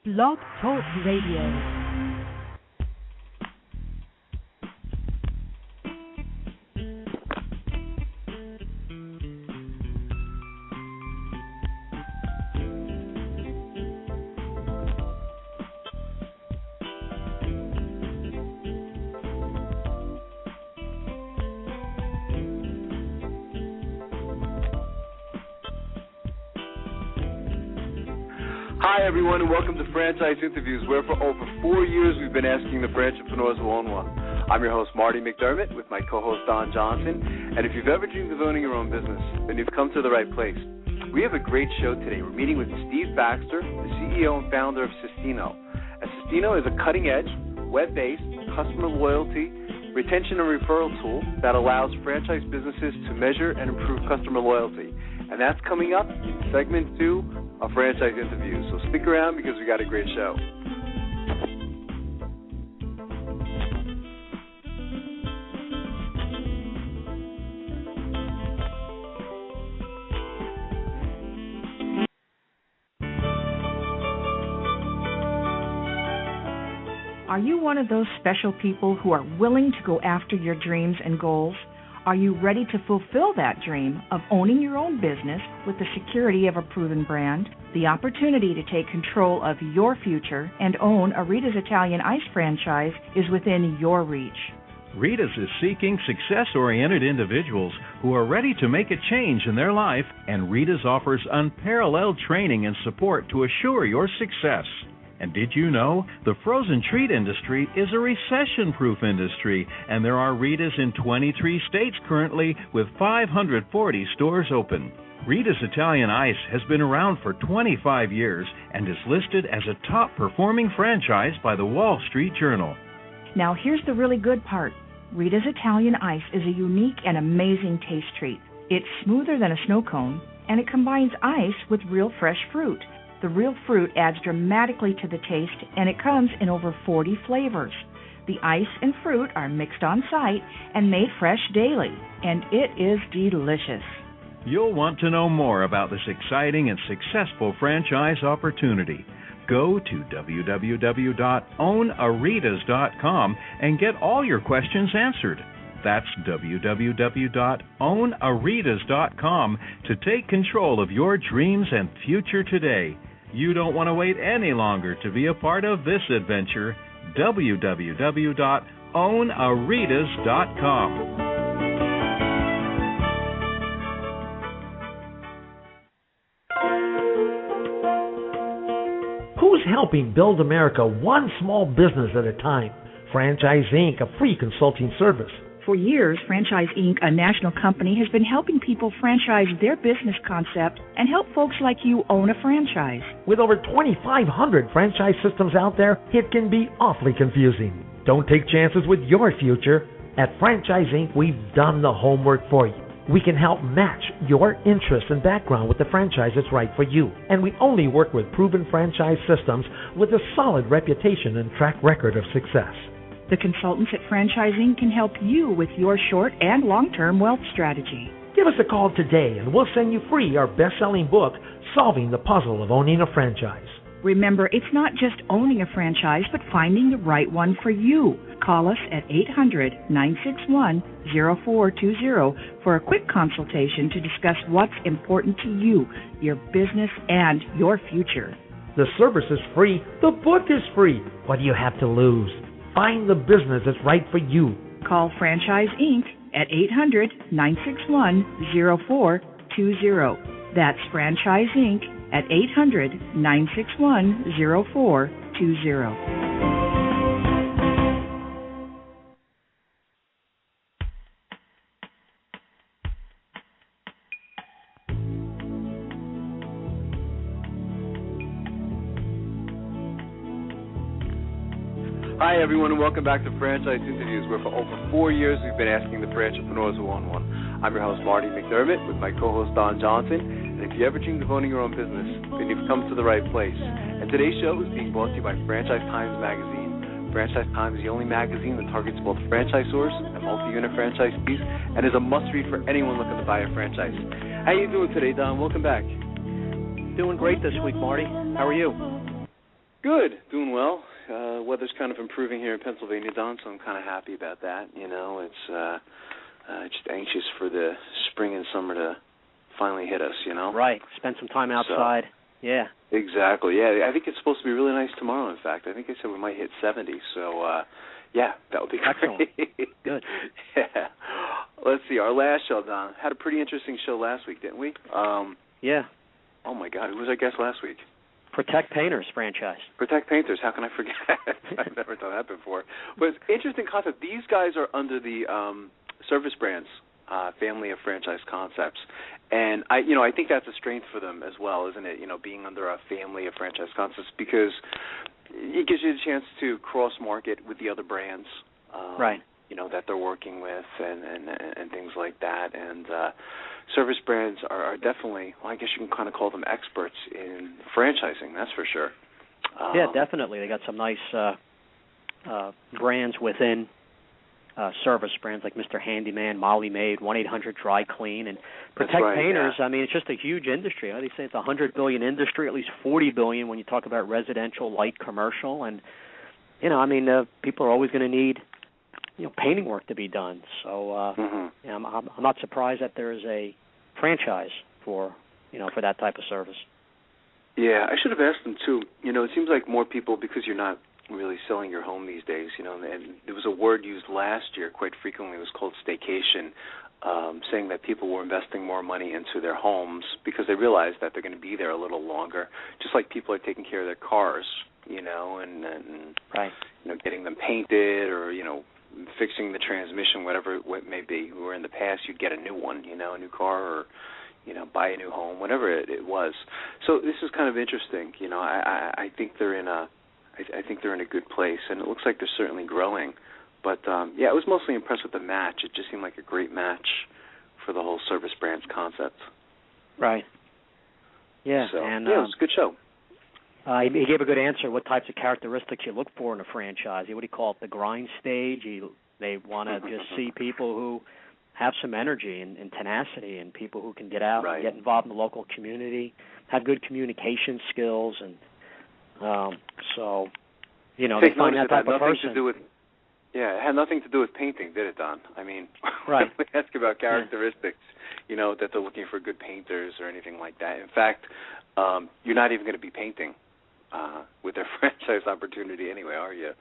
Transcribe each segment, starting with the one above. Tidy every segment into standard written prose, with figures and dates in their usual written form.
Blog Talk Radio. Hi, everyone, and welcome to Franchise Interviews, where for over 4 years we've been asking the entrepreneurs who own one. I'm your host, Marty McDermott, with my co-host, Don Johnson. And if you've ever dreamed of owning your own business, then you've come to the right place. We have a great show today. We're meeting with Steve Baxter, the CEO and founder of Sistino. Sistino is a cutting-edge, web-based, customer loyalty, retention and referral tool that allows franchise businesses to measure and improve customer loyalty. And that's coming up in segment 2 of Franchise Interviews. So stick around because we got a great show. Are you one of those special people who are willing to go after your dreams and goals? Are you ready to fulfill that dream of owning your own business with the security of a proven brand? The opportunity to take control of your future and own a Rita's Italian Ice franchise is within your reach. Rita's is seeking success-oriented individuals who are ready to make a change in their life, and Rita's offers unparalleled training and support to assure your success. And did you know the frozen treat industry is a recession-proof industry, and there are Rita's in 23 states currently with 540 stores open. Rita's Italian Ice has been around for 25 years and is listed as a top-performing franchise by the Wall Street Journal. Now here's the really good part. Rita's Italian Ice is a unique and amazing taste treat. It's smoother than a snow cone, and it combines ice with real fresh fruit. The real fruit adds dramatically to the taste, and it comes in over 40 flavors. The ice and fruit are mixed on site and made fresh daily, and it is delicious. You'll want to know more about this exciting and successful franchise opportunity. Go to www.ownaritas.com and get all your questions answered. That's www.ownaritas.com to take control of your dreams and future today. You don't want to wait any longer to be a part of this adventure. www.ownaritas.com. Who's helping build America one small business at a time? Franchise Inc., a free consulting service. For years, Franchise Inc., a national company, has been helping people franchise their business concept and help folks like you own a franchise. With over 2,500 franchise systems out there, it can be awfully confusing. Don't take chances with your future. At Franchise Inc., we've done the homework for you. We can help match your interests and background with the franchise that's right for you. And we only work with proven franchise systems with a solid reputation and track record of success. The consultants at Franchise Inc. can help you with your short and long-term wealth strategy. Give us a call today and we'll send you free our best-selling book, Solving the Puzzle of Owning a Franchise. Remember, it's not just owning a franchise, but finding the right one for you. Call us at 800-961-0420 for a quick consultation to discuss what's important to you, your business, and your future. The service is free. The book is free. What do you have to lose? Find the business that's right for you. Call Franchise Inc. at 800-961-0420. That's Franchise Inc. at 800-961-0420. Hi, everyone, and welcome back to Franchise Interviews, where for over 4 years we've been asking the entrepreneurs who own one. I'm your host, Marty McDermott, with my co-host, Don Johnson. And if you ever dreamed of owning your own business, then you've come to the right place. And today's show is being brought to you by Franchise Times Magazine. Franchise Times is the only magazine that targets both franchisors and multi-unit franchisees, and is a must-read for anyone looking to buy a franchise. How you doing today, Don? Welcome back. Doing great this week, Marty. How are you? Good, doing well. Weather's kind of improving here in Pennsylvania, Don, so I'm kind of happy about that. You know, it's just anxious for the spring and summer to finally hit us, you know? Right, spend some time outside. So, yeah. Exactly, yeah. I think it's supposed to be really nice tomorrow, in fact. I think they said we might hit 70, so, yeah, that would be excellent. Great. Good. Yeah. Let's see, our last show, Don, had a pretty interesting show last week, didn't we? Yeah. Oh, my God, who was our guest last week? Protect Painters franchise. Protect Painters, how can I forget? I've never done that before. But it's an interesting concept. These guys are under the Service Brands family of franchise concepts. And I think that's a strength for them as well, isn't it? You know, being under a family of franchise concepts, because it gives you the chance to cross-market with the other brands. Right. You know, that they're working with and things like that. And Service Brands are definitely, well, I guess you can kind of call them experts in franchising, that's for sure. Yeah, definitely. They got some nice brands within Service Brands like Mr. Handyman, Molly Maid, 1-800 Dry Clean, and Protect Painters. Yeah. I mean, it's just a huge industry. They say it's a $100 billion industry, at least $40 billion when you talk about residential, light commercial. And, you know, I mean, people are always going to need, you know, painting work to be done. So you know, I'm not surprised that there is a franchise for, you know, for that type of service. Yeah, I should have asked them too. You know, it seems like more people, because you're not really selling your home these days, you know, and there was a word used last year quite frequently. It was called staycation, saying that people were investing more money into their homes because they realized that they're going to be there a little longer, just like people are taking care of their cars, you know, and right. You know, getting them painted or, you know, fixing the transmission, whatever it may be. Where in the past you'd get a new one, you know, a new car, or, you know, buy a new home, whatever it was. So this is kind of interesting. You know, I think they're in a good place, and it looks like they're certainly growing. But yeah, I was mostly impressed with the match. It just seemed like a great match for the whole Service Brands concept. Right. Yeah. So, and yeah, it was a good show. He gave a good answer. What types of characteristics you look for in a franchise? What do you call it? The grind stage. They want to just see people who have some energy and tenacity, and people who can get out and get involved in the local community, have good communication skills, and so, you know, they find that type of person. It had nothing to do with painting, did it, Don? I mean, right. we ask about characteristics, you know, that they're looking for good painters or anything like that. In fact, you're not even going to be painting with their franchise opportunity anyway, are you?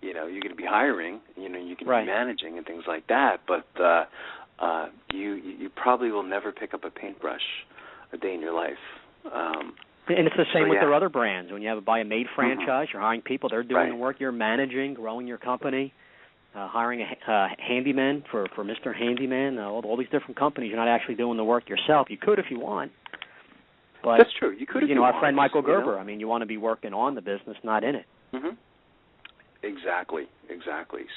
You know, you're going to be hiring, you know, you can be managing and things like that, but you probably will never pick up a paintbrush a day in your life. And it's the same with their other brands. When you have buy a Maid franchise, you're hiring people, they're doing the work, you're managing, growing your company, hiring a handyman for Mr. Handyman, all these different companies. You're not actually doing the work yourself. You could if you want. But, that's true. You could if you want. Our friend Michael Gerber, you know? I mean, you want to be working on the business, not in it. Mm-hmm. Exactly.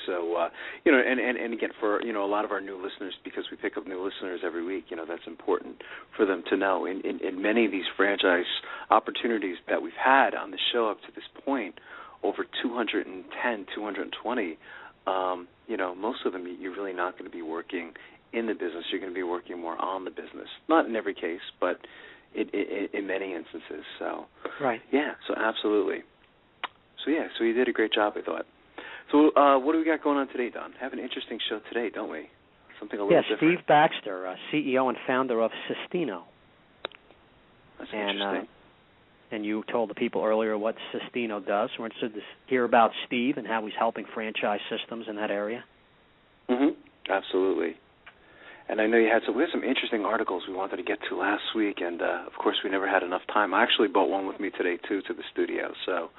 So, you know, and again, for, you know, a lot of our new listeners, because we pick up new listeners every week, you know, that's important for them to know. In many of these franchise opportunities that we've had on the show up to this point, over 210, 220, you know, most of them you're really not going to be working in the business. You're going to be working more on the business. Not in every case, but in many instances. So, yeah, so absolutely. So you did a great job, I thought. So what do we got going on today, Don? Have an interesting show today, don't we? Something a little different. Steve Baxter, CEO and founder of Sistino. That's interesting. And you told the people earlier what Sistino does. So we're interested to hear about Steve and how he's helping franchise systems in that area. Absolutely. And I know we had some interesting articles we wanted to get to last week, and of course we never had enough time. I actually brought one with me today too to the studio. So.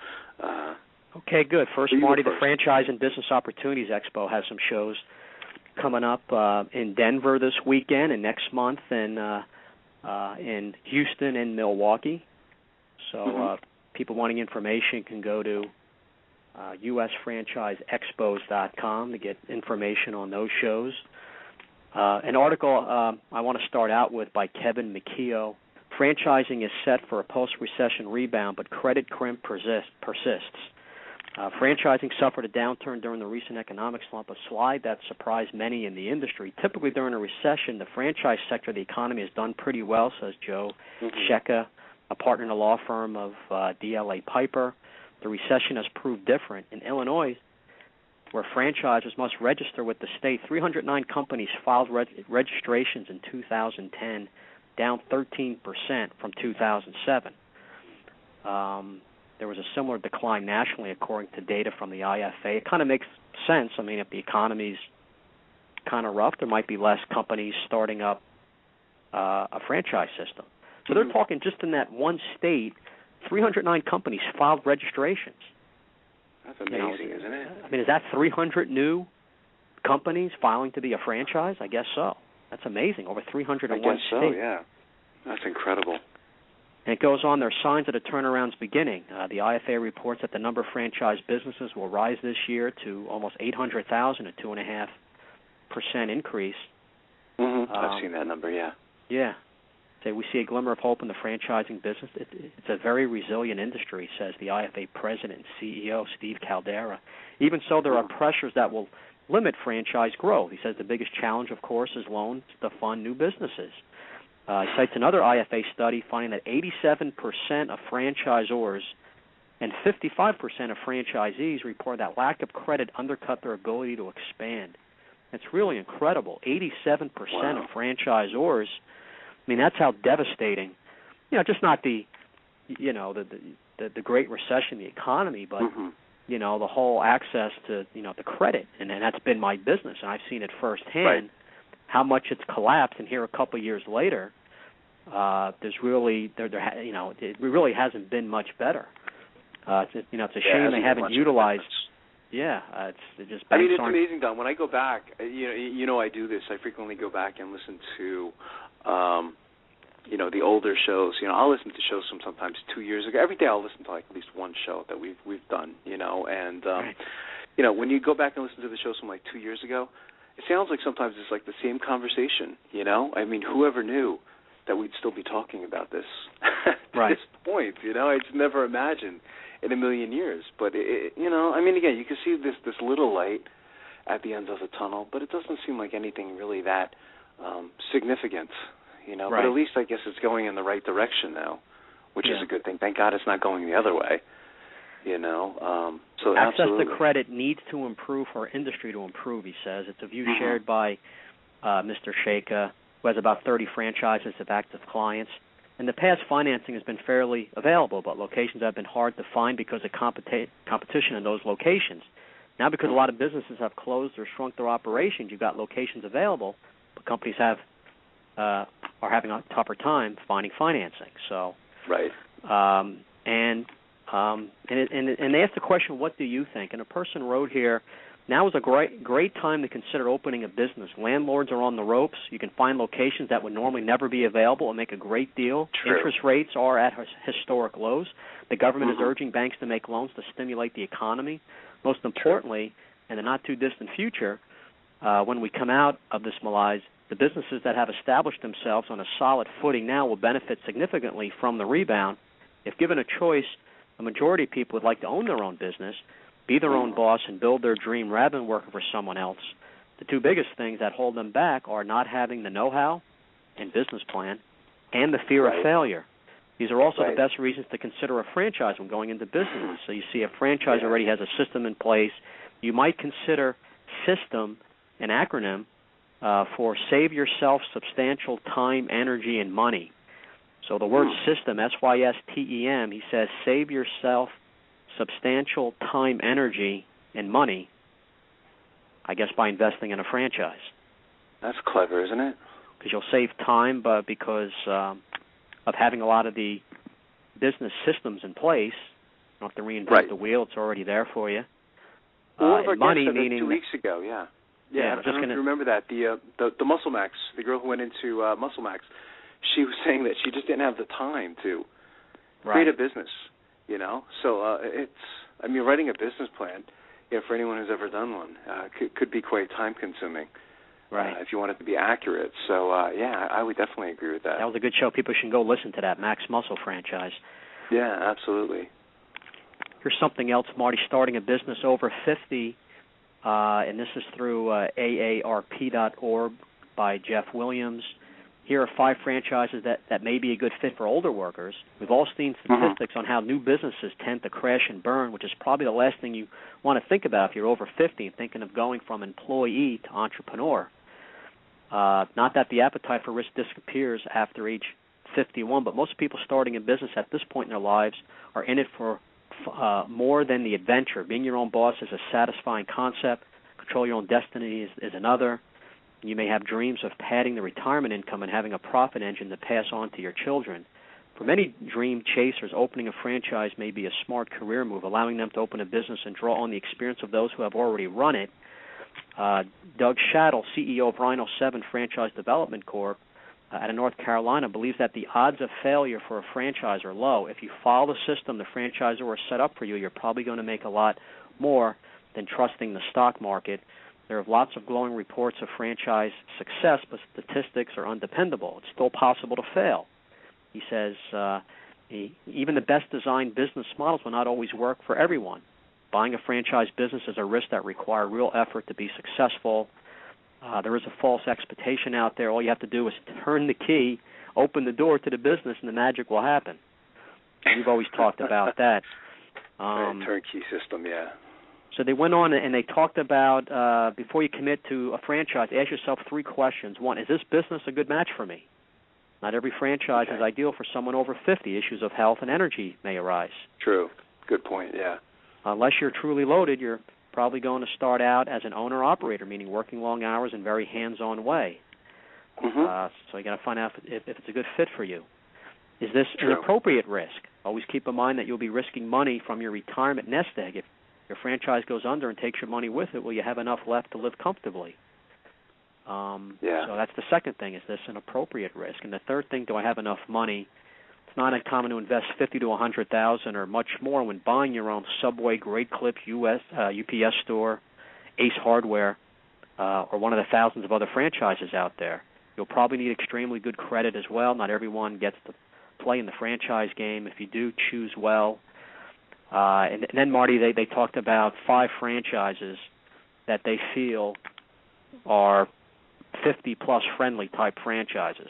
Okay, good. First, Marty, the Franchise and Business Opportunities Expo has some shows coming up in Denver this weekend and next month, and in Houston and Milwaukee. So people wanting information can go to usfranchiseexpos.com to get information on those shows. An article I want to start out with by Kevin McKeough. Franchising is set for a post-recession rebound, but credit crimp persists. Franchising suffered a downturn during the recent economic slump, a slide that surprised many in the industry. Typically during a recession, the franchise sector of the economy has done pretty well, says Joe Sheka, a partner in a law firm of DLA Piper. the recession has proved different. In Illinois, where franchisers must register with the state, 309 companies filed registrations in 2010, down 13% from 2007. There was a similar decline nationally, according to data from the IFA. It kind of makes sense. I mean, if the economy's kind of rough, there might be less companies starting up a franchise system. So they're talking just in that one state, 309 companies filed registrations. That's amazing, isn't it? I mean, is that 300 new companies filing to be a franchise? I guess so. That's amazing. Over 300 in one state. I guess so, yeah. That's incredible. And it goes on, there are signs that a turnaround's beginning. The IFA reports that the number of franchise businesses will rise this year to almost 800,000, a 2.5% increase. I've seen that number, yeah. Yeah. So we see a glimmer of hope in the franchising business. It's a very resilient industry, says the IFA president and CEO, Steve Caldera. Even so, there are pressures that will limit franchise growth. He says the biggest challenge, of course, is loans to fund new businesses. He cites another IFA study finding that 87% of franchisors and 55% of franchisees report that lack of credit undercut their ability to expand. It's really incredible. 87% of franchisors. I mean, that's how devastating. You know, just not the Great Recession, the economy, but you know, the whole access to the credit, and that's been my business, and I've seen it firsthand. How much it's collapsed, and here a couple of years later, there's really it really hasn't been much better. It's a shame they haven't utilized. It's just. I mean, it's amazing, Don. When I go back, I do this. I frequently go back and listen to, the older shows. I'll listen to shows from sometimes 2 years ago. Every day I'll listen to like at least one show that we've done. And when you go back and listen to the shows from like 2 years ago, it sounds like sometimes it's like the same conversation. I mean, whoever knew that we'd still be talking about this at this point? I'd never imagined in a million years. But I mean, again, you can see this little light at the end of the tunnel, but it doesn't seem like anything really that significant. But at least I guess it's going in the right direction now, which is a good thing. Thank God it's not going the other way. So access absolutely. to credit needs to improve for our industry to improve, he says. It's a view shared by Mr. Sheikha, who has about 30 franchises of active clients. In the past, financing has been fairly available, but locations have been hard to find because of competition in those locations. Now, because a lot of businesses have closed or shrunk their operations, you've got locations available, but companies are having a tougher time finding financing. So, and they asked the question, "What do you think?" And a person wrote here, "Now is a great time to consider opening a business. Landlords are on the ropes. You can find locations that would normally never be available and make a great deal. True. Interest rates are at historic lows. The government is urging banks to make loans to stimulate the economy. Most importantly, in the not-too-distant future, when we come out of this malaise, the businesses that have established themselves on a solid footing now will benefit significantly from the rebound. If given a choice, a majority of people would like to own their own business, be their own boss, and build their dream rather than working for someone else. The two biggest things that hold them back are not having the know-how and business plan and the fear of failure. These are also the best reasons to consider a franchise when going into business. So you see a franchise already has a system in place. You might consider system, an acronym, for save yourself substantial time, energy, and money. So the word system, SYSTEM, he says save yourself substantial time, energy, and money, I guess, by investing in a franchise. That's clever, isn't it? Because you'll save time, but because of having a lot of the business systems in place, you don't have to reinvent the wheel. It's already there for you. Money, meaning 2 weeks ago, I don't know if you remember that. The Muscle Max, the girl who went into Muscle Max, she was saying that she just didn't have the time to create a business. So writing a business plan, for anyone who's ever done one, could be quite time-consuming. If you want it to be accurate. So, I would definitely agree with that. That was a good show. People should go listen to that Max Muscle franchise. Yeah, absolutely. Here's something else, Marty, starting a business over 50, and this is through AARP.org by Jeff Williams. here are 5 franchises that may be a good fit for older workers. We've all seen statistics on how new businesses tend to crash and burn, which is probably the last thing you want to think about if you're over 50 and thinking of going from employee to entrepreneur. Not that the appetite for risk disappears after age 51, but most people starting a business at this point in their lives are in it for more than the adventure. Being your own boss is a satisfying concept. Control your own destiny is another. You may have dreams of padding the retirement income and having a profit engine to pass on to your children. For many dream chasers, opening a franchise may be a smart career move, allowing them to open a business and draw on the experience of those who have already run it. Doug Shattle, CEO of Rhino 7 Franchise Development Corp. Out of North Carolina, believes that the odds of failure for a franchise are low. If you follow the system the franchisor has set up for you, you're probably going to make a lot more than trusting the stock market. There are lots of glowing reports of franchise success, but statistics are undependable. It's still possible to fail. He says even the best designed business models will not always work for everyone. Buying a franchise business is a risk that requires real effort to be successful. There is a false expectation out there. All you have to do is turn the key, open the door to the business, and the magic will happen. And we've always talked about that. Turnkey system, yeah. So they went on and they talked about before you commit to a franchise, ask yourself 3 questions. 1, is this business a good match for me? Not every franchise is ideal for someone over 50. Issues of health and energy may arise. True. Good point, yeah. Unless you're truly loaded, you're probably going to start out as an owner-operator, meaning working long hours in a very hands-on way. So you got to find out if it's a good fit for you. Is this an appropriate risk? Always keep in mind that you'll be risking money from your retirement nest egg. If your franchise goes under and takes your money with it, will you have enough left to live comfortably? So that's the second thing. Is this an appropriate risk? And the third thing, do I have enough money? It's not uncommon to invest $50,000 to $100,000 or much more when buying your own Subway, Great Clips, UPS Store, Ace Hardware, or one of the thousands of other franchises out there. You'll probably need extremely good credit as well. Not everyone gets to play in the franchise game. If you do, choose well. And then, Marty, they talked about 5 franchises that they feel are 50-plus friendly type franchises.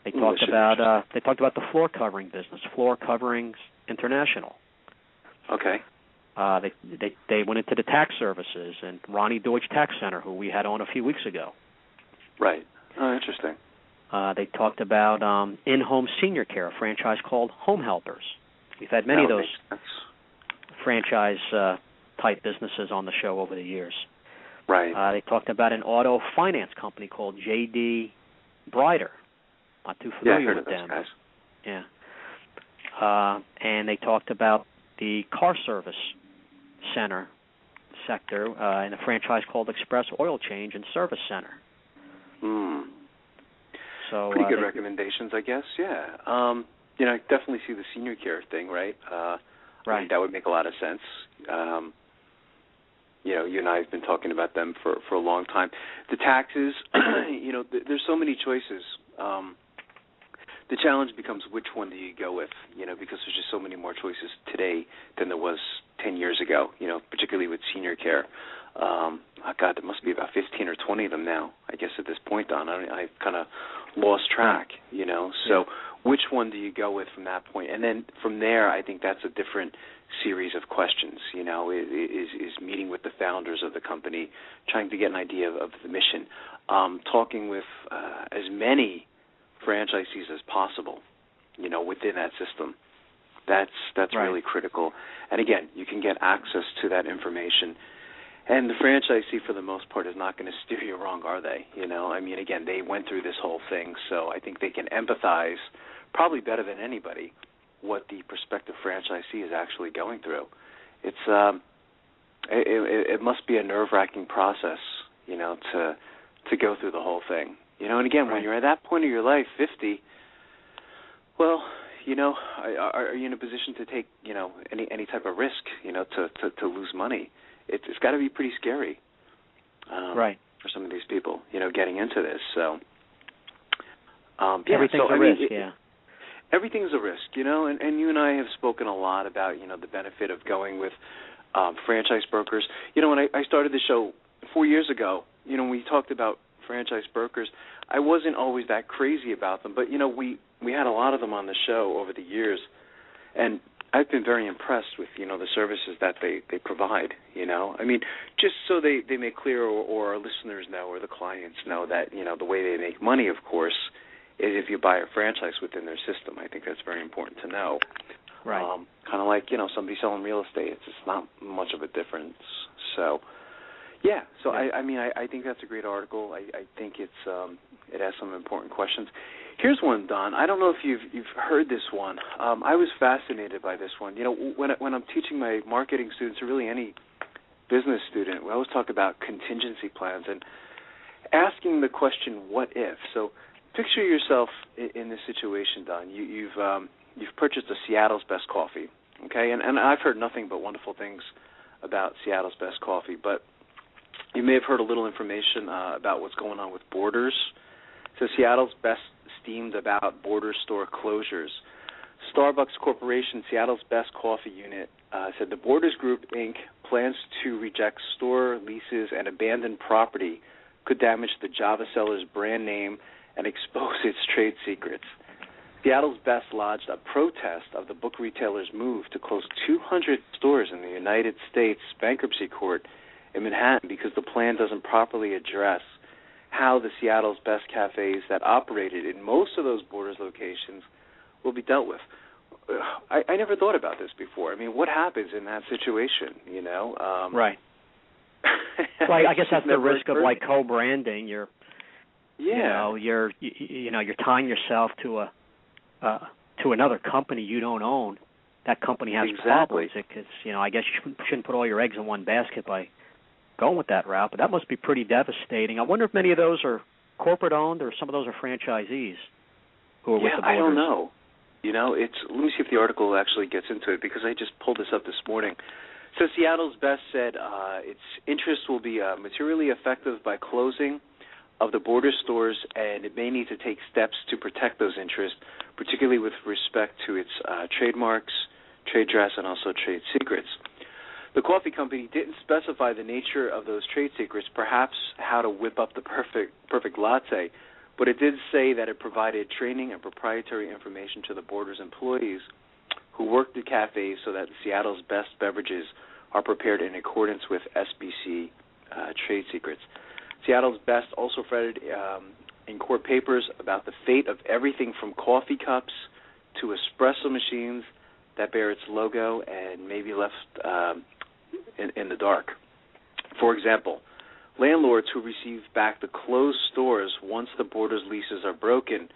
They talked about the floor covering business, Floor Coverings International. Okay. They went into the tax services and Ronnie Deutsch Tax Center, who we had on a few weeks ago. Right. Oh, interesting. They talked about in-home senior care, a franchise called Home Helpers. We've had many of those franchise type businesses on the show over the years. Right. They talked about an auto finance company called J.D. Brider. Not too familiar with them. Guys. Yeah. And they talked about the car service sector in a franchise called Express Oil Change and Service Center. So pretty good recommendations, I guess. Yeah. I definitely see the senior care thing, right? Right. I think that would make a lot of sense. You and I have been talking about them for a long time. The taxes, there's so many choices. The challenge becomes which one do you go with, because there's just so many more choices today than there was 10 years ago, particularly with senior care. God, there must be about 15 or 20 of them now, I guess, at this point, Don. I've kind of lost track, So which one do you go with from that point? And then from there, I think that's a different series of questions, is meeting with the founders of the company, trying to get an idea of the mission, talking with as many franchisees as possible, within that system. That's right. Really critical. And again, you can get access to that information. And the franchisee, for the most part, is not going to steer you wrong, are they? Again, they went through this whole thing, so I think they can empathize probably better than anybody what the prospective franchisee is actually going through. It's it must be a nerve-wracking process, to go through the whole thing. And again, when you're at that point of your life, 50, well, are you in a position to take, any type of risk, to lose money? It's got to be pretty scary, right, for some of these people, getting into this. So, everything's a risk, everything's a risk, and you and I have spoken a lot about, the benefit of going with franchise brokers. When I started the show 4 years ago, we talked about franchise brokers, I wasn't always that crazy about them. But, we had a lot of them on the show over the years, and I've been very impressed with, the services that they provide, I mean, just so they make clear or our listeners know or the clients know that, the way they make money, of course, is if you buy a franchise within their system. I think that's very important to know. Right. Kind of like, somebody selling real estate. It's just not much of a difference. So, yeah. So, yeah. I think that's a great article. I think it has some important questions. Here's one, Don. I don't know if you've heard this one. I was fascinated by this one. When I'm teaching my marketing students, or really any business student, we always talk about contingency plans and asking the question, what if? So picture yourself in this situation, Don. You've purchased a Seattle's Best Coffee, okay? And I've heard nothing but wonderful things about Seattle's Best Coffee, but you may have heard a little information about what's going on with Borders. So Seattle's Best steamed about Borders store closures. Starbucks Corporation, Seattle's Best Coffee unit, said the Borders Group, Inc. plans to reject store leases and abandoned property could damage the Java seller's brand name and expose its trade secrets. Seattle's Best lodged a protest of the book retailer's move to close 200 stores in the United States bankruptcy court in Manhattan because the plan doesn't properly address how the Seattle's Best cafes that operated in most of those Borders locations will be dealt with. I never thought about this before. I mean, what happens in that situation, Right. Well, I guess that's the risk of like co-branding. You're tying yourself to another company you don't own. That company has problems. Because I guess you shouldn't put all your eggs in one basket by going with that route. But that must be pretty devastating. I wonder if many of those are corporate owned or some of those are franchisees who are with the Borders. I don't know. Let me see if the article actually gets into it because I just pulled this up this morning. So Seattle's Best said its interest will be materially affected by closing of the Borders stores, and it may need to take steps to protect those interests, particularly with respect to its trademarks, trade dress, and also trade secrets. The coffee company didn't specify the nature of those trade secrets, perhaps how to whip up the perfect latte, but it did say that it provided training and proprietary information to the Borders employees who work the cafes so that Seattle's Best beverages are prepared in accordance with SBC trade secrets. Seattle's Best also fretted in court papers about the fate of everything from coffee cups to espresso machines that bear its logo and may be left in the dark. For example, landlords who receive back the closed stores once the Borders leases are broken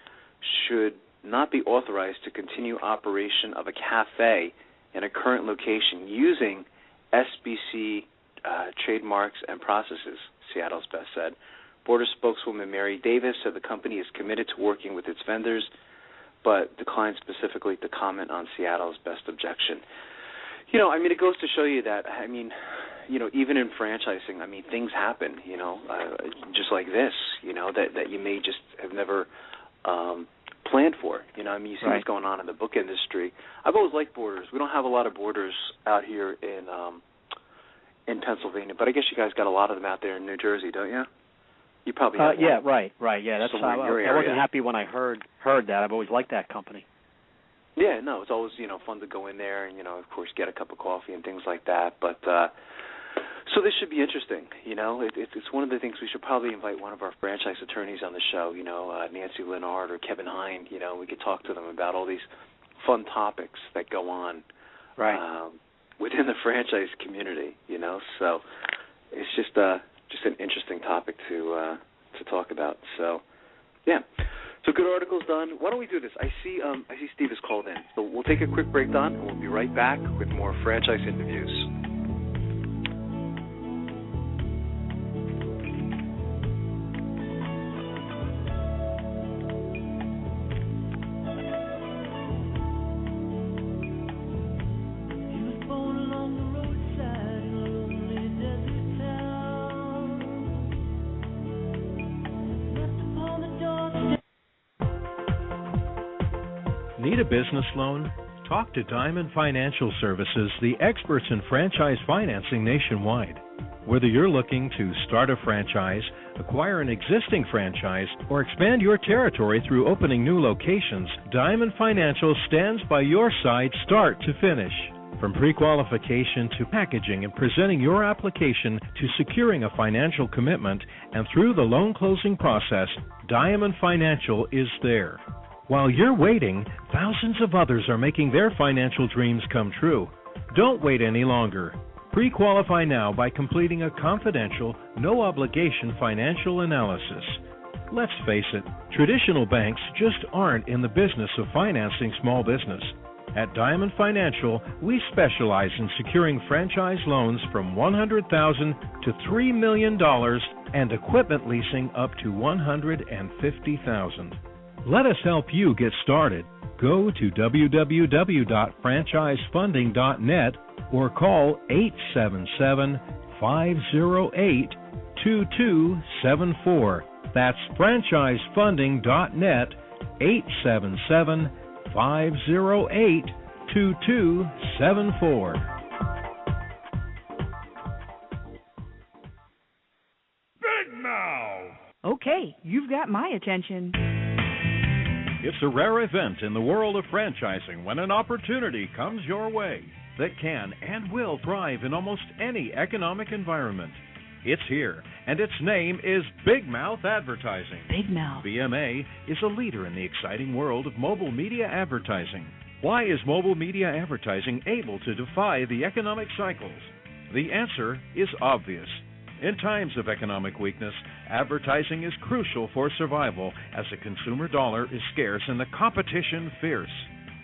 should not be authorized to continue operation of a cafe in a current location using SBC trademarks and processes, Seattle's Best said. Borders spokeswoman Mary Davis said the company is committed to working with its vendors, but declined specifically to comment on Seattle's Best objection. It goes to show you that, even in franchising, things happen, just like this, that you may just have never planned for. You see what's going on in the book industry. I've always liked Borders. We don't have a lot of Borders out here in Pennsylvania, but I guess you guys got a lot of them out there in New Jersey, don't you? You probably have one. Right. Yeah, that's I wasn't happy when I heard that. I've always liked that company. Yeah, no, it's always, fun to go in there and, of course, get a cup of coffee and things like that. But so this should be interesting, It's one of the things we should probably invite one of our franchise attorneys on the show, Nancy Lennard or Kevin Hine, we could talk to them about all these fun topics that go on within the franchise community, So it's just an interesting topic to talk about. So, yeah. So good articles, Don. Why don't we do this? I see Steve has called in. So we'll take a quick break, Don, and we'll be right back with more franchise interviews. Need a business loan? Talk to Diamond Financial Services, the experts in franchise financing nationwide. Whether you're looking to start a franchise, acquire an existing franchise, or expand your territory through opening new locations, Diamond Financial stands by your side start to finish. From pre-qualification to packaging and presenting your application to securing a financial commitment and through the loan closing process, Diamond Financial is there. While you're waiting, thousands of others are making their financial dreams come true. Don't wait any longer. Pre-qualify now by completing a confidential, no-obligation financial analysis. Let's face it, traditional banks just aren't in the business of financing small business. At Diamond Financial, we specialize in securing franchise loans from $100,000 to $3 million and equipment leasing up to $150,000. Let us help you get started. Go to www.franchisefunding.net or call 877-508-2274. That's franchisefunding.net, 877-508-2274. Big Mouth! Okay, you've got my attention. It's a rare event in the world of franchising when an opportunity comes your way that can and will thrive in almost any economic environment. It's here, and its name is Big Mouth Advertising. Big Mouth. BMA is a leader in the exciting world of mobile media advertising. Why is mobile media advertising able to defy the economic cycles? The answer is obvious. In times of economic weakness, advertising is crucial for survival as the consumer dollar is scarce and the competition fierce.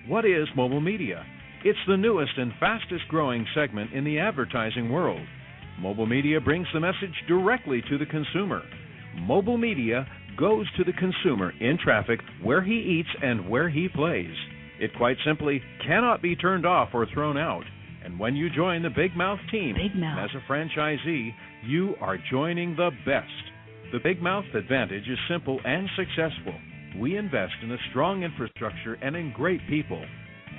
What is mobile media? It's the newest and fastest growing segment in the advertising world. Mobile media brings the message directly to the consumer. Mobile media goes to the consumer in traffic, where he eats and where he plays. It quite simply cannot be turned off or thrown out. And when you join the Big Mouth team as a franchisee, you are joining the best. The Big Mouth advantage is simple and successful. We invest in a strong infrastructure and in great people.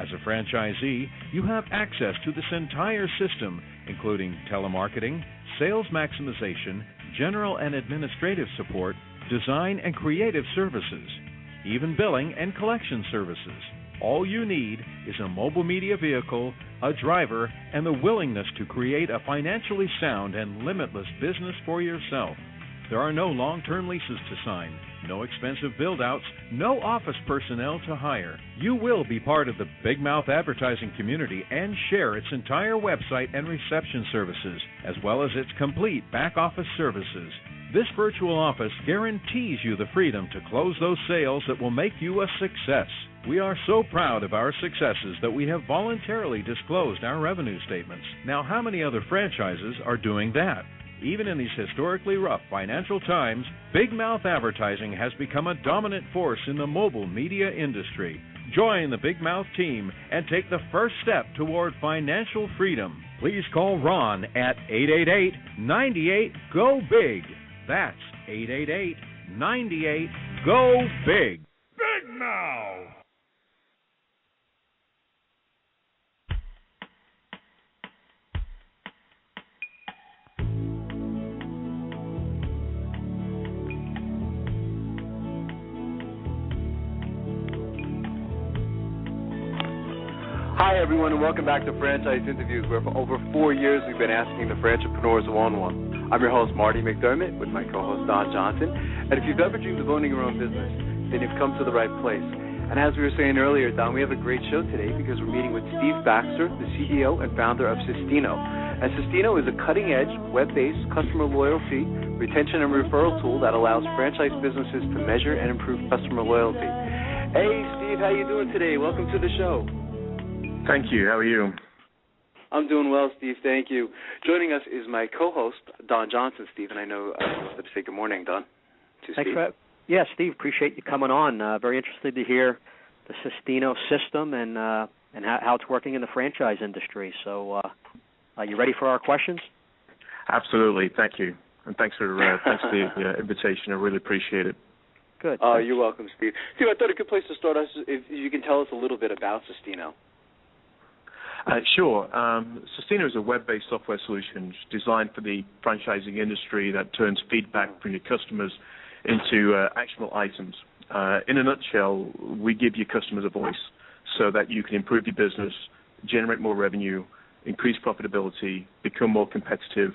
As a franchisee, you have access to this entire system, including telemarketing, sales maximization, general and administrative support, design and creative services, even billing and collection services. All you need is a mobile media vehicle, a driver, and the willingness to create a financially sound and limitless business for yourself. There are no long-term leases to sign, no expensive build-outs, no office personnel to hire. You will be part of the Big Mouth advertising community and share its entire website and reception services, as well as its complete back-office services. This virtual office guarantees you the freedom to close those sales that will make you a success. We are so proud of our successes that we have voluntarily disclosed our revenue statements. Now, how many other franchises are doing that? Even in these historically rough financial times, Big Mouth Advertising has become a dominant force in the mobile media industry. Join the Big Mouth team and take the first step toward financial freedom. Please call Ron at 888-98-GO-BIG. That's 888-98-GO-BIG. Big Mouth! Hi, everyone, and welcome back to Franchise Interviews, where for over 4 years we've been asking the entrepreneurs who own one. I'm your host, Marty McDermott, with my co-host, Don Johnson. And if you've ever dreamed of owning your own business, then you've come to the right place. And as we were saying earlier, Don, we have a great show today because we're meeting with Steve Baxter, the CEO and founder of Sistino. And Sistino is a cutting-edge, web-based customer loyalty, retention, and referral tool that allows franchise businesses to measure and improve customer loyalty. Hey, Steve, how you doing today? Welcome to the show. Thank you. How are you? I'm doing well, Steve. Thank you. Joining us is my co-host, Don Johnson, Steve, and I know I have to say good morning, Don. Thanks for Steve, appreciate you coming on. Very interested to hear the Sistino system and how it's working in the franchise industry. So are you ready for our questions? Absolutely. Thank you. And thanks for the invitation. I really appreciate it. Good. You're welcome, Steve. Steve, I thought a good place to start us if you can tell us a little bit about Sistino. Sure. Sistino is a web-based software solution designed for the franchising industry that turns feedback from your customers into actionable items. In a nutshell, we give your customers a voice so that you can improve your business, generate more revenue, increase profitability, become more competitive,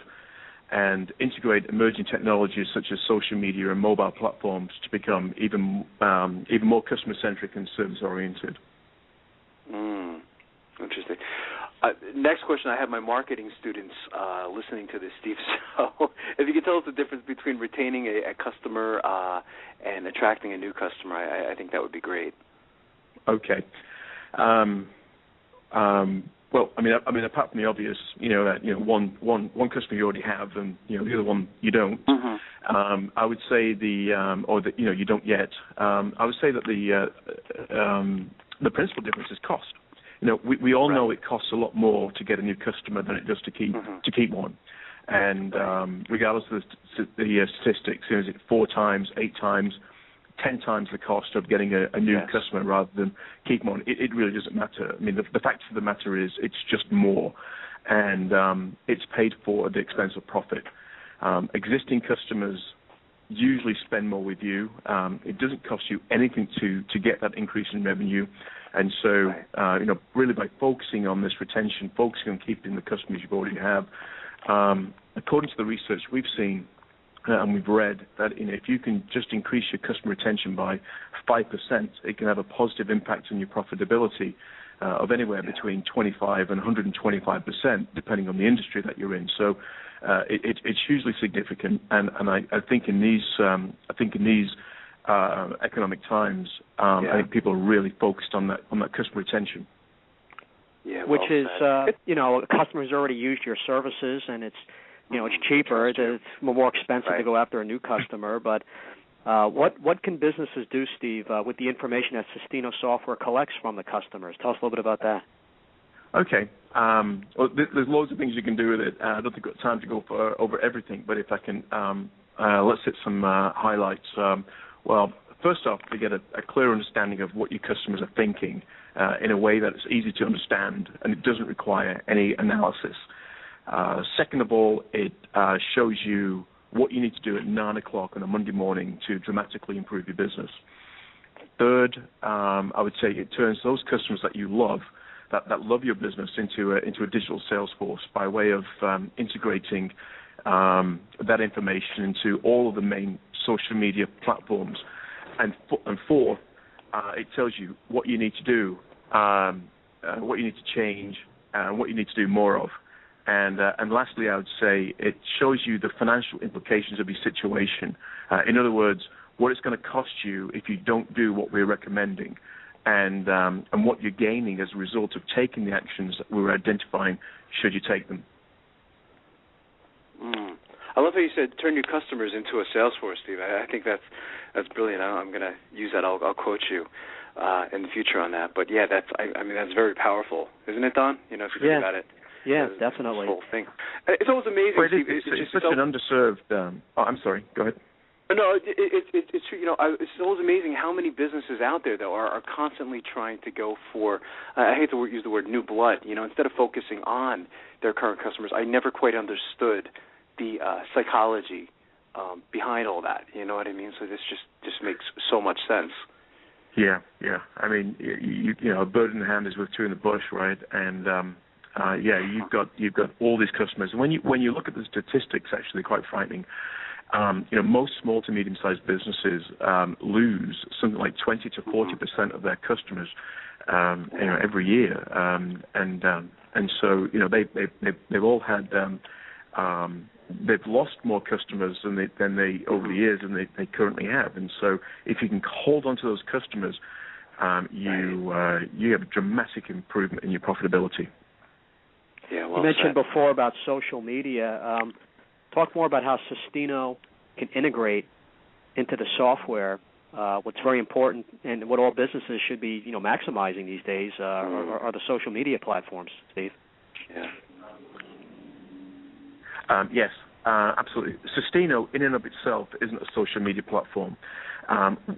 and integrate emerging technologies such as social media and mobile platforms to become even more customer-centric and service-oriented. Interesting. Next question. I have my marketing students listening to this, Steve. So if you could tell us the difference between retaining a customer and attracting a new customer, I think that would be great. Okay. Well, I mean, apart from the obvious, that one customer you already have, and the other one you don't. Mm-hmm. I would say you don't yet. I would say that the principal difference is cost. We all know it costs a lot more to get a new customer than it does to keep one. And regardless of the statistics, is it 4 times, 8 times, 10 times the cost of getting a new customer rather than keep one? It really doesn't matter. I mean, the fact of the matter is it's just more, and it's paid for at the expense of profit. Existing customers usually spend more with you. It doesn't cost you anything to get that increase in revenue. And so, really by focusing on this retention, focusing on keeping the customers you already have, according to the research we've seen and we've read, that if you can just increase your customer retention by 5%, it can have a positive impact on your profitability of anywhere between 25 and 125%, depending on the industry that you're in. So it's hugely significant, and I think in these economic times, I think people are really focused on that customer retention. Yeah, which is customers already used your services, and it's it's cheaper. It's more expensive to go after a new customer. But what can businesses do, Steve, with the information that Sistino software collects from the customers? Tell us a little bit about that. Okay. Well, there's loads of things you can do with it. I don't think I've got time to go over everything, but if I can, let's hit some highlights. Well, first off, to get a clear understanding of what your customers are thinking in a way that is easy to understand and it doesn't require any analysis. Second of all, it shows you what you need to do at 9 o'clock on a Monday morning to dramatically improve your business. Third, I would say it turns those customers that you love, that love your business, into a digital sales force by way of integrating that information into all of the main social media platforms. And fourth, it tells you what you need to do, what you need to change, and what you need to do more of. And lastly, I would say it shows you the financial implications of your situation. In other words, what it's going to cost you if you don't do what we're recommending, and what you're gaining as a result of taking the actions that we're identifying should you take them. I love how you said turn your customers into a sales force, Steve. I think that's brilliant. I'm going to use that. I'll quote you in the future on that. But yeah, that's very powerful, isn't it, Don? If you think about it. Yeah, definitely. This whole thing. It's always amazing. It's such an underserved. I'm sorry. Go ahead. No, it's true. It's always amazing how many businesses out there though are constantly trying to go for. I hate to use the word new blood. Instead of focusing on their current customers, I never quite understood the psychology behind all that. You know what I mean? So this just makes so much sense. Yeah. I mean, a bird in the hand is worth two in the bush, right? And you've got all these customers. And when you look at the statistics, actually, quite frightening. Most small to medium-sized businesses lose something like 20 to 40% of their customers, every year. And so they've all had they've lost more customers than they over the years than they currently have. And so if you can hold on to those customers, you have a dramatic improvement in your profitability. Yeah, well you mentioned before about social media. Talk more about how Sistino can integrate into the software. What's very important and what all businesses should be, maximizing these days are the social media platforms, Steve. Yeah. Yes. Absolutely. Sustino, in and of itself, isn't a social media platform.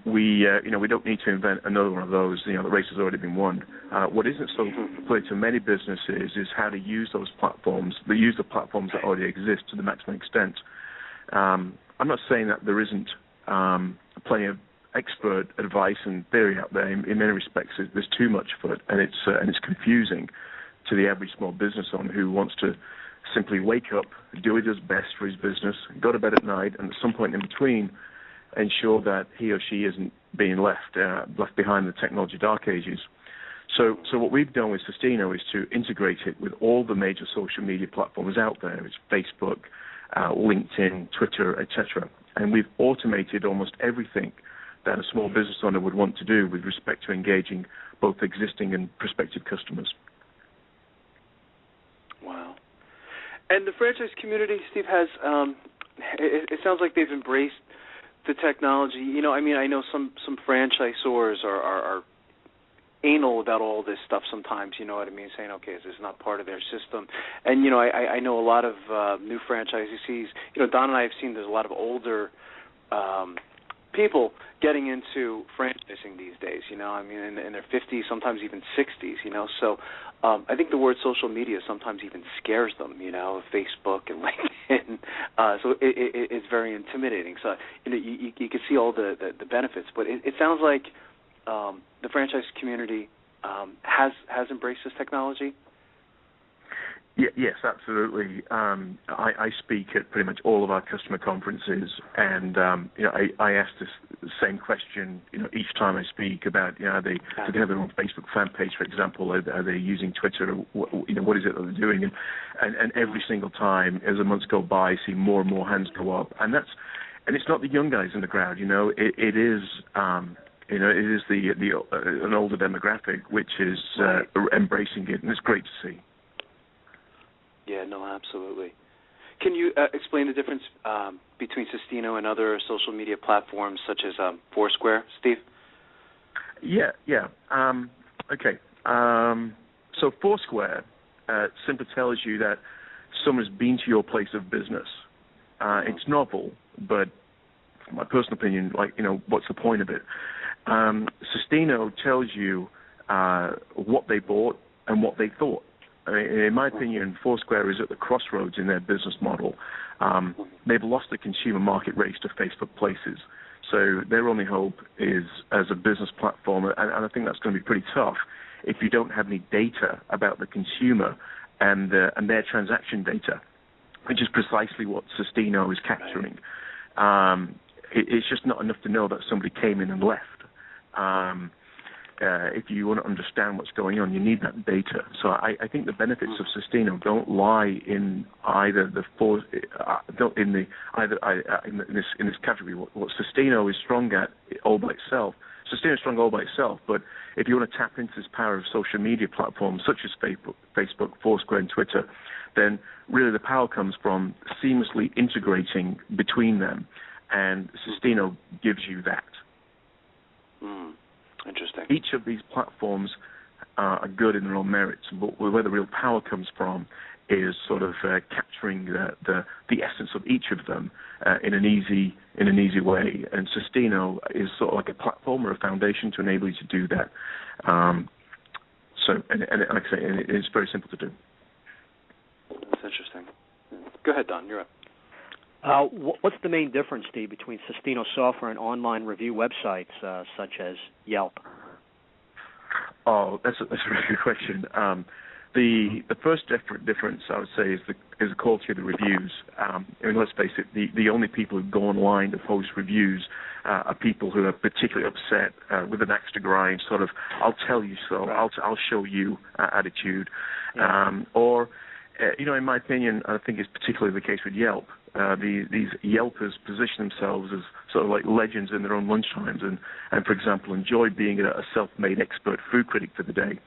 We don't need to invent another one of those. The race has already been won. What isn't so clear to many businesses is how to use those platforms. They use the platforms that already exist to the maximum extent. I'm not saying that there isn't plenty of expert advice and theory out there. In many respects, there's too much for it, and it's confusing to the average small business owner who wants to simply wake up, do what he does best for his business, go to bed at night, and at some point in between, ensure that he or she isn't being left behind the technology dark ages. So what we've done with Sustino is to integrate it with all the major social media platforms out there. It's Facebook, LinkedIn, Twitter, etc. And we've automated almost everything that a small business owner would want to do with respect to engaging both existing and prospective customers. Wow. And the franchise community, Steve, has, it sounds like they've embraced the technology. I know some franchisors are anal about all this stuff sometimes, you know what I mean, saying, okay, this is not part of their system. And, I know a lot of new franchisees, Don and I have seen there's a lot of older people getting into franchising these days, in their 50s, sometimes even 60s, so I think the word social media sometimes even scares them, Facebook and LinkedIn, so it's very intimidating. So, you can see all the benefits, but it sounds like the franchise community has embraced this technology. Yes, absolutely. I speak at pretty much all of our customer conferences, and I ask this same question, each time I speak about, do they have their own Facebook fan page, for example? Are they using Twitter? What is it that they're doing? And every single time, as the months go by, I see more and more hands go up, and it's not the young guys in the crowd. It is. It is an older demographic which is embracing it, and it's great to see. Yeah, no, absolutely. Can you explain the difference between Sustino and other social media platforms such as Foursquare, Steve? Yeah. Okay. So Foursquare simply tells you that someone's been to your place of business. It's novel, but from my personal opinion, what's the point of it? Sustino tells you what they bought and what they thought. In my opinion, Foursquare is at the crossroads in their business model. They've lost the consumer market race to Facebook Places. So their only hope is as a business platform, and I think that's going to be pretty tough if you don't have any data about the consumer and their transaction data, which is precisely what Sustino is capturing. It's just not enough to know that somebody came in and left. If you want to understand what's going on, you need that data. So I think the benefits of Sustino don't lie in either in this category. What Sustino is strong at all by itself. Sustino is strong all by itself. But if you want to tap into this power of social media platforms such as Facebook, Foursquare, and Twitter, then really the power comes from seamlessly integrating between them, and Sustino gives you that. Interesting. Each of these platforms are good in their own merits, but where the real power comes from is sort of capturing the essence of each of them in an easy way. And Sustino is sort of like a platform or a foundation to enable you to do that. And like I say, it's very simple to do. That's interesting. Go ahead, Don. You're up. What's the main difference, Steve, between Sustino software and online review websites such as Yelp? Oh, that's a really good question. The first difference I would say is the quality of the reviews. Let's face it, the only people who go online to post reviews are people who are particularly upset with an axe to grind, sort of "I'll tell you so," right. I'll show you attitude, or. In my opinion, I think it's particularly the case with Yelp. These Yelpers position themselves as sort of like legends in their own lunchtimes and for example, enjoy being a self-made expert food critic for the day.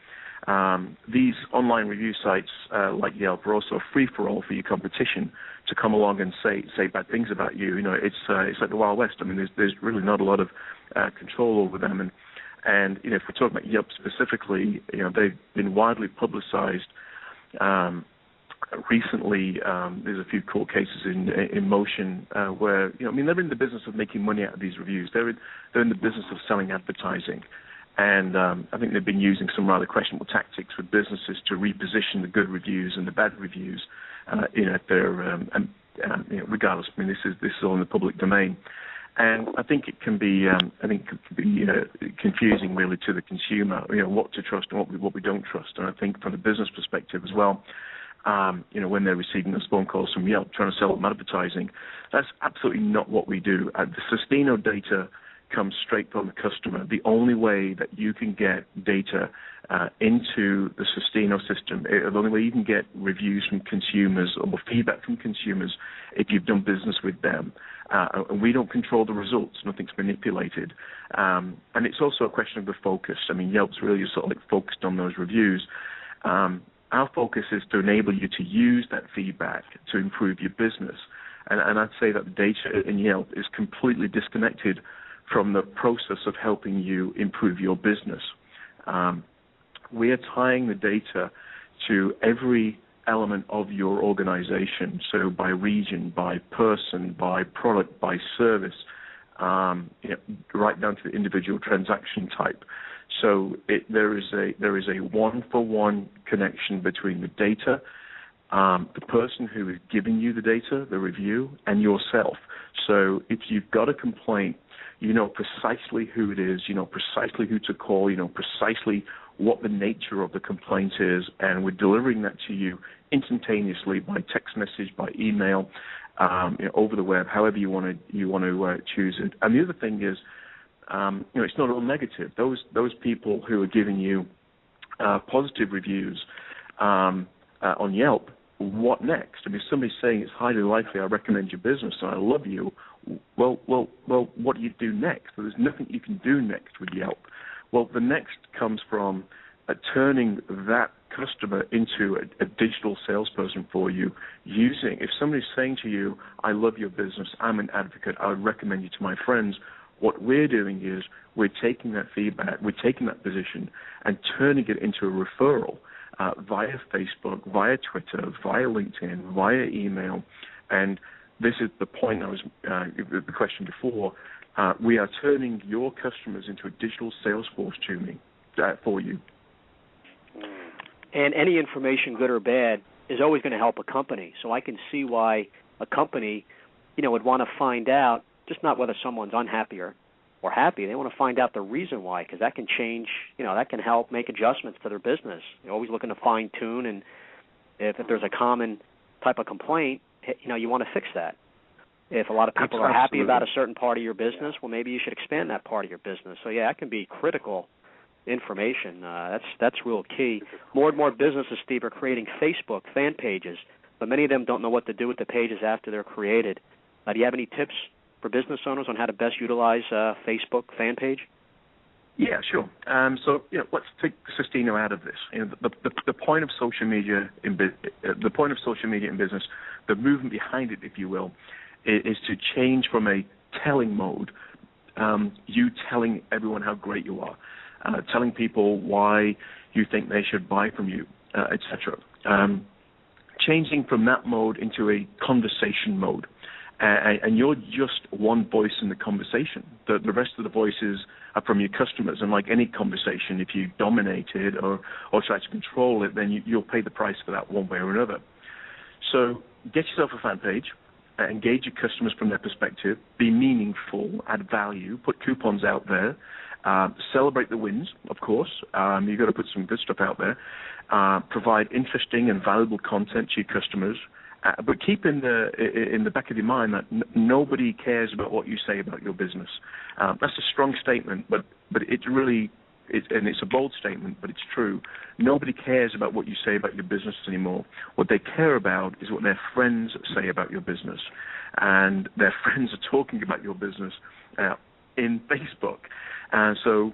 These online review sites like Yelp are also a free-for-all for your competition to come along and say bad things about you. It's like the Wild West. I mean, there's really not a lot of control over them. And if we're talking about Yelp specifically, they've been widely publicized recently, there's a few court cases in motion where, they're in the business of making money out of these reviews. They're in the business of selling advertising. And I think they've been using some rather questionable tactics with businesses to reposition the good reviews and the bad reviews, regardless. This is all in the public domain. And I think it can be confusing really to the consumer, what to trust and what we don't trust. And I think from a business perspective as well, when they're receiving those phone calls from Yelp trying to sell them advertising, that's absolutely not what we do. The Sustino data comes straight from the customer. The only way that you can get data into the Sustino system, the only way you can get reviews from consumers or feedback from consumers if you've done business with them. And we don't control the results. Nothing's manipulated. And it's also a question of the focus. Yelp's really sort of like focused on those reviews. Our focus is to enable you to use that feedback to improve your business. And I'd say that the data in Yelp is completely disconnected from the process of helping you improve your business. We are tying the data to every element of your organization, so by region, by person, by product, by service, right down to the individual transaction type. So there is a one-for-one connection between the data, the person who is giving you the data, the review, and yourself. So if you've got a complaint, you know precisely who it is, you know precisely who to call, you know precisely what the nature of the complaint is, and we're delivering that to you instantaneously by text message, by email, over the web, however you want to choose it. And the other thing is, it's not all negative. Those people who are giving you positive reviews on Yelp, what next? I mean, somebody's saying it's highly likely I recommend your business and I love you. Well, what do you do next? Well, there's nothing you can do next with Yelp. Well, the next comes from turning that customer into a digital salesperson for you. If somebody's saying to you, I love your business, I'm an advocate, I would recommend you to my friends, what we're doing is we're taking that feedback, we're taking that position and turning it into a referral via Facebook, via Twitter, via LinkedIn, via email. And this is the point I was, the question before, we are turning your customers into a digital sales force for you. And any information, good or bad, is always going to help a company. So I can see why a company, would want to find out just not whether someone's unhappy or happy. They want to find out the reason why, because that can change, that can help make adjustments to their business. You're always looking to fine-tune, and if there's a common type of complaint, you want to fix that. If a lot of people are happy about a certain part of your business, well, maybe you should expand that part of your business. So, yeah, that can be critical information. That's real key. More and more businesses, Steve, are creating Facebook fan pages, but many of them don't know what to do with the pages after they're created. Do you have any tips for business owners on how to best utilize Facebook fan page? Yeah, sure. Let's take Sustino out of this. The point of social media in business, the movement behind it, if you will, is to change from a telling mode, you telling everyone how great you are, telling people why you think they should buy from you, etc. Changing from that mode into a conversation mode. And you're just one voice in the conversation. The rest of the voices are from your customers. And like any conversation, if you dominate it or try to control it, then you'll pay the price for that one way or another. So get yourself a fan page. Engage your customers from their perspective. Be meaningful. Add value. Put coupons out there. Celebrate the wins, of course. You've got to put some good stuff out there. Provide interesting and valuable content to your customers. But keep in the back of your mind that nobody cares about what you say about your business. That's a strong statement, but it really and it's a bold statement, but it's true. Nobody cares about what you say about your business anymore. What they care about is what their friends say about your business, and their friends are talking about your business in Facebook. So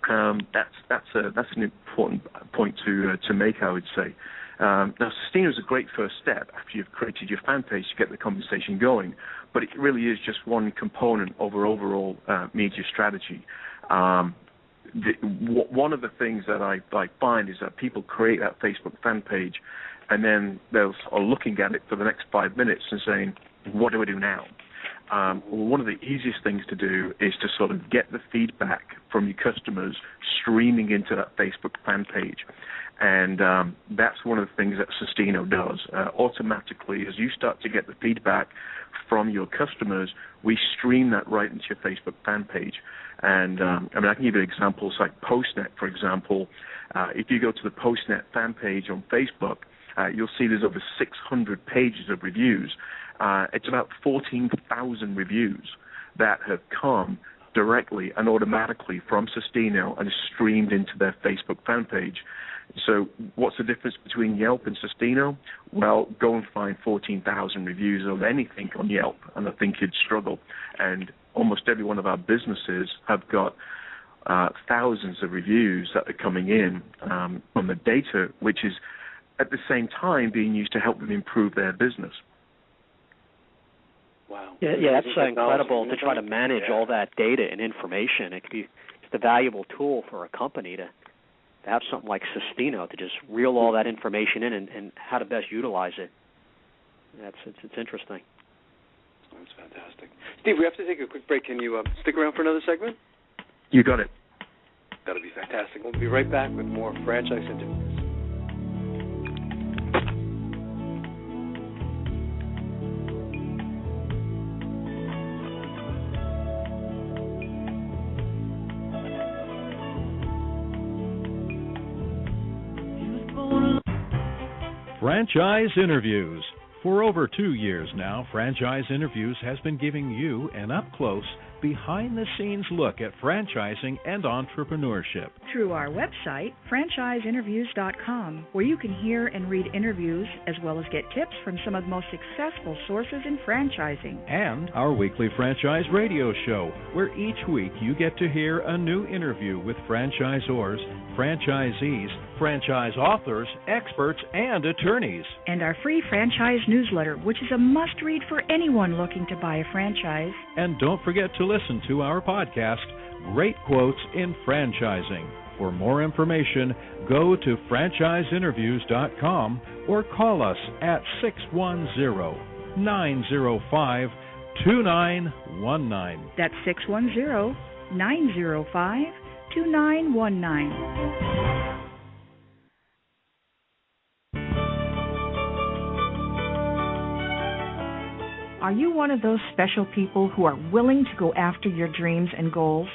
that's an important point to make, I would say. Now, Sustino is a great first step after you've created your fan page to get the conversation going, but it really is just one component of our overall media strategy. One of the things that I find is that people create that Facebook fan page and then they're sort of looking at it for the next 5 minutes and saying, what do I do now? One of the easiest things to do is to sort of get the feedback from your customers streaming into that Facebook fan page. And that's one of the things that Sistino does. Automatically, as you start to get the feedback from your customers, we stream that right into your Facebook fan page. And I can give you examples like Postnet, for example. If you go to the Postnet fan page on Facebook, you'll see there's over 600 pages of reviews. It's about 14,000 reviews that have come directly and automatically from Sistino and streamed into their Facebook fan page. So what's the difference between Yelp and Sistino? Well, go and find 14,000 reviews of anything on Yelp, and I think you'd struggle. And almost every one of our businesses have got thousands of reviews that are coming in from the data, which is at the same time being used to help them improve their business. Wow. Yeah, that's incredible to try to manage all that data and information. It's a valuable tool for a company to have something like Sistino to just reel all that information in and how to best utilize it. It's interesting. That's fantastic. Steve, we have to take a quick break. Can you stick around for another segment? You got it. That'll be fantastic. We'll be right back with more franchise interviews. Franchise Interviews. For over 2 years now, Franchise Interviews has been giving you an up-close, behind-the-scenes look at franchising and entrepreneurship. Through our website, franchiseinterviews.com, where you can hear and read interviews as well as get tips from some of the most successful sources in franchising. And our weekly franchise radio show, where each week you get to hear a new interview with franchisors, franchisees, franchise authors, experts, and attorneys. And our free franchise newsletter, which is a must-read for anyone looking to buy a franchise. And don't forget to listen to our podcast, Great Quotes in Franchising. For more information, go to franchiseinterviews.com or call us at 610-905-2919. That's 610-905-2919. Are you one of those special people who are willing to go after your dreams and goals?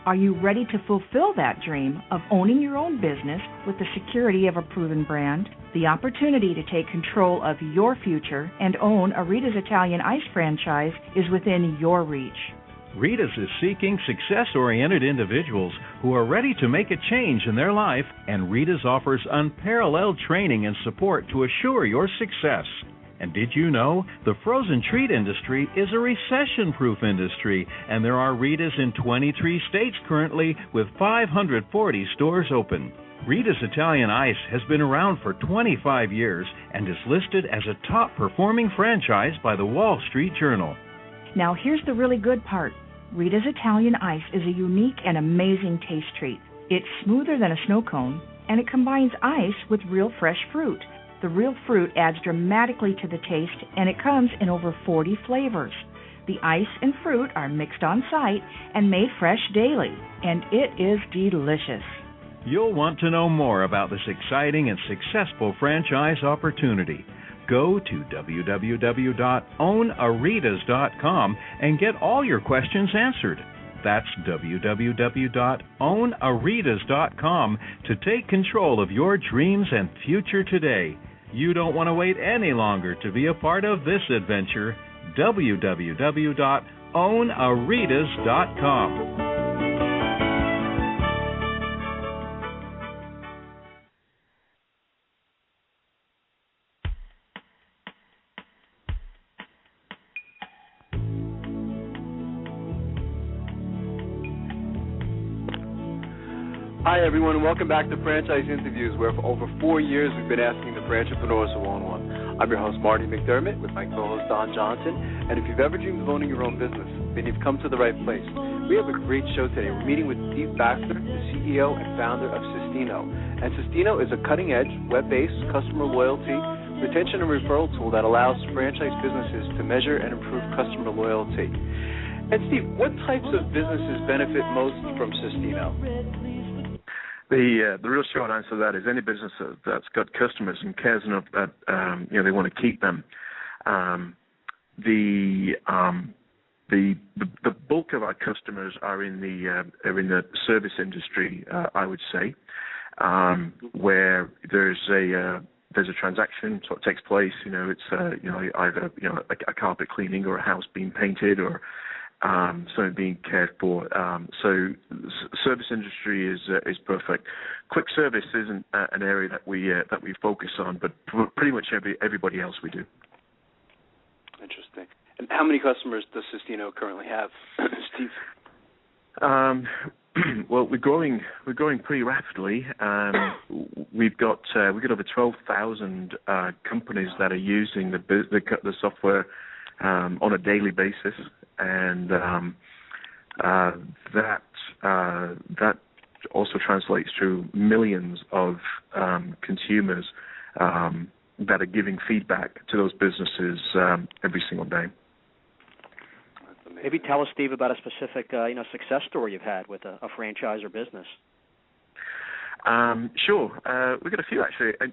Are you ready to fulfill that dream of owning your own business with the security of a proven brand? The opportunity to take control of your future and own a Rita's Italian Ice franchise is within your reach. Rita's is seeking success-oriented individuals who are ready to make a change in their life, and Rita's offers unparalleled training and support to assure your success. And did you know the frozen treat industry is a recession-proof industry, and there are Rita's in 23 states currently with 540 stores open. Rita's Italian Ice has been around for 25 years and is listed as a top-performing franchise by the Wall Street Journal. Now here's the really good part. Rita's Italian Ice is a unique and amazing taste treat. It's smoother than a snow cone, and it combines ice with real fresh fruit. The real fruit adds dramatically to the taste, and it comes in over 40 flavors. The ice and fruit are mixed on site and made fresh daily, and it is delicious. You'll want to know more about this exciting and successful franchise opportunity. Go to www.ownaritas.com and get all your questions answered. That's www.ownaritas.com to take control of your dreams and future today. You don't want to wait any longer to be a part of this adventure. www.ownaritas.com. Hi, everyone, and welcome back to Franchise Interviews, where for over 4 years we've been asking the branch entrepreneurs who own one. I'm your host, Marty McDermott, with my co-host, Don Johnson. And if you've ever dreamed of owning your own business, then you've come to the right place. We have a great show today. We're meeting with Steve Baxter, the CEO and founder of Sistino. And Sistino is a cutting-edge, web-based customer loyalty retention and referral tool that allows franchise businesses to measure and improve customer loyalty. And Steve, what types of businesses benefit most from Sistino? The real short answer to that is any business that's got customers and cares enough that they want to keep them. The bulk of our customers are in the service industry, I would say, where there's a transaction sort of takes place. It's either a carpet cleaning or a house being painted or something being cared for. So service industry is perfect. Quick service isn't an area that we focus on, but pretty much everybody else we do. Interesting. And how many customers does Sistino currently have, Steve? Well, we're growing pretty rapidly. We've got over 12,000 companies that are using the software on a daily basis, and that also translates to millions of consumers that are giving feedback to those businesses every single day. Maybe tell us, Steve, about a specific success story you've had with a franchise or business. Sure. We've got a few, actually. And,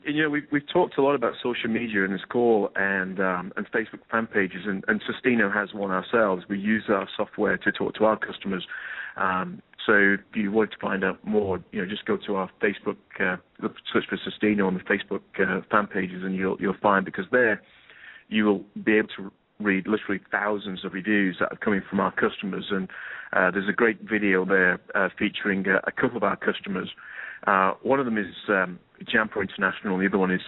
we've talked a lot about social media in this call and Facebook fan pages, and Sistino has one ourselves. We use our software to talk to our customers. So if you want to find out more, just go to our Facebook, search for Sistino on the Facebook fan pages, and you'll find, because there you will be able to read literally thousands of reviews that are coming from our customers. And there's a great video there featuring a couple of our customers. One of them is Jampro International, and the other one is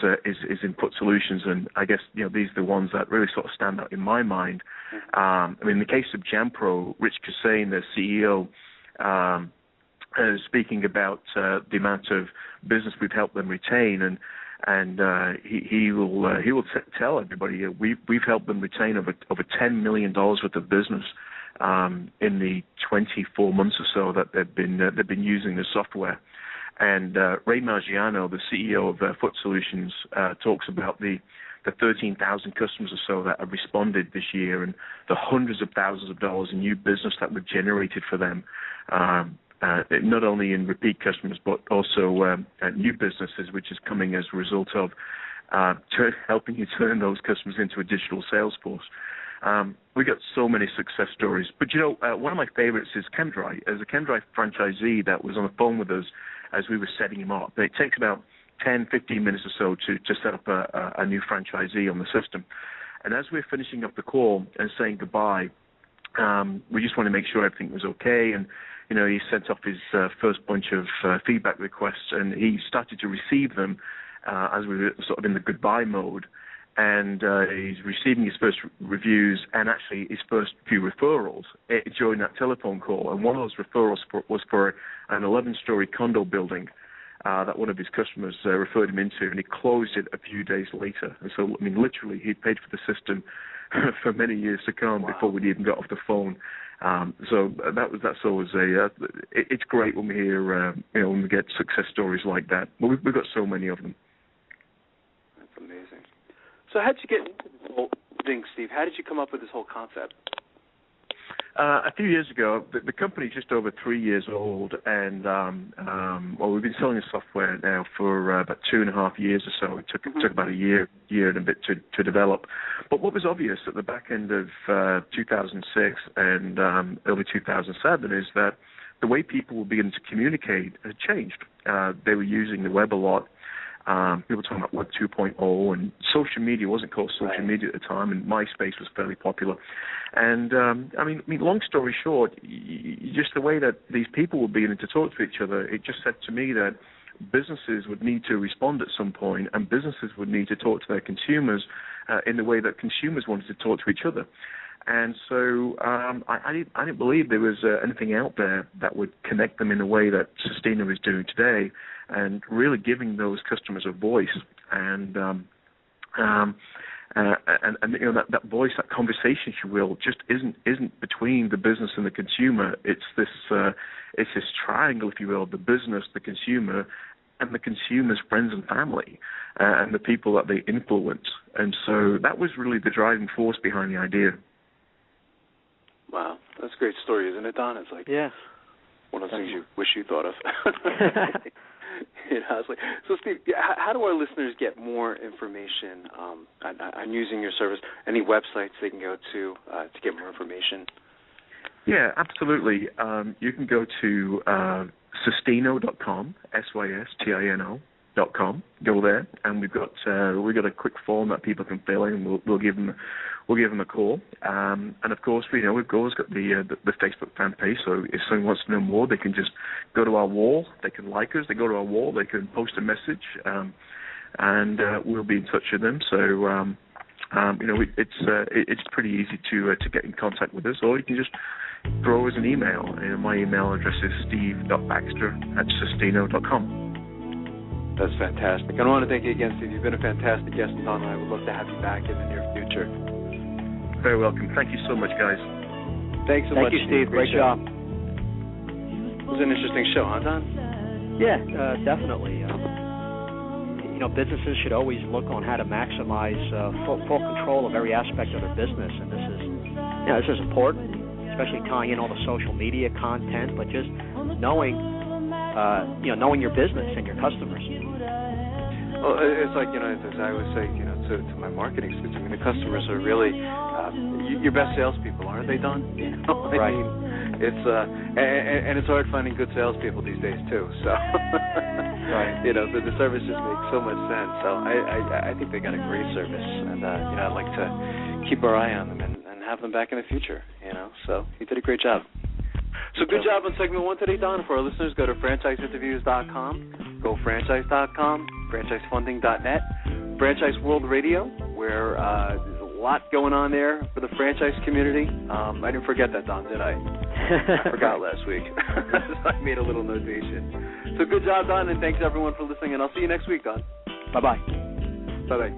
Input Solutions. And I guess these are the ones that really sort of stand out in my mind. In the case of Jampro, Rich Kassane, the CEO, speaking about the amount of business we've helped them retain, and he will tell everybody we've helped them retain over $10 million worth of business in the 24 months or so that they've been using the software. And Ray Margiano, the CEO of Foot Solutions, talks about the 13,000 customers or so that have responded this year, and the hundreds of thousands of dollars in new business that we've generated for them, not only in repeat customers but also new businesses, which is coming as a result of helping you turn those customers into a digital sales force. We got so many success stories. But, one of my favorites is ChemDry. As a ChemDry franchisee that was on the phone with us as we were setting him up. It takes about 10, 15 minutes or so to set up a new franchisee on the system. And as we're finishing up the call and saying goodbye, we just want to make sure everything was okay. And, he sent off his first bunch of feedback requests, and he started to receive them as we were sort of in the goodbye mode. And he's receiving his first reviews and actually his first few referrals during that telephone call. And one of those referrals was for an 11-story condo building that one of his customers referred him into, and he closed it a few days later. And so, literally, he paid for the system for many years to come before we'd even got off the phone. So that's always it's great when we hear when we get success stories like that. But we've got so many of them. That's amazing. So how did you get into this whole thing, Steve? How did you come up with this whole concept? A few years ago, the company's just over 3 years old, and we've been selling the software now for about 2.5 years or so. It took about a year and a bit to develop. But what was obvious at the back end of 2006 and early 2007 is that the way people were beginning to communicate had changed. They were using the web a lot. People were talking about Web 2.0, and social media wasn't called social media at the time, and MySpace was fairly popular. And, long story short, just the way that these people were beginning to talk to each other, it just said to me that businesses would need to respond at some point, and businesses would need to talk to their consumers in the way that consumers wanted to talk to each other. And so I didn't believe there was anything out there that would connect them in the way that Sistino is doing today, and really giving those customers a voice. And that voice, that conversation, if you will, just isn't between the business and the consumer. It's this triangle, if you will, the business, the consumer, and the consumers' friends and family and the people that they influence. And so that was really the driving force behind the idea. Wow, that's a great story, isn't it, Don? It's like one of those things you wish you thought of. So, Steve, how do our listeners get more information on using your service? Any websites they can go to get more information? Yeah, absolutely. You can go to Systino.com, SYSTINO.com. Go there, and we've got a quick form that people can fill in. We'll give them a call. And of course, we've always got the Facebook fan page. So if someone wants to know more, they can just go to our wall. They can like us. They go to our wall. They can post a message, and we'll be in touch with them. So it's pretty easy to get in contact with us, or you can just throw us an email. My email address is steve.baxter@Systino.com. That's fantastic. I want to thank you again, Steve. You've been a fantastic guest, and Don and I would love to have you back in the near future. Very welcome. Thank you so much, guys. Thanks so much. Thank you, Steve. Great job. It was an interesting show, huh, Don? Yeah, definitely. Businesses should always look on how to maximize full control of every aspect of their business, and this is important, especially tying in all the social media content, but just knowing your business and your customers. Well, it's like, as I always say, to my marketing students, the customers are really your best salespeople, aren't they, Don? Right. It's and it's hard finding good salespeople these days too. So, right. The service just makes so much sense. So I think they got a great service, and I'd like to keep our eye on them and have them back in the future. So you did a great job. So good job on segment 1 today, Don. For our listeners, go to franchiseinterviews.com, go franchise.com, franchisefunding.net, Franchise World Radio, where there's a lot going on there for the franchise community. I didn't forget that, Don, did I? I forgot last week. So I made a little notation. So good job, Don, and thanks everyone for listening, and I'll see you next week, Don. Bye-bye. Bye-bye.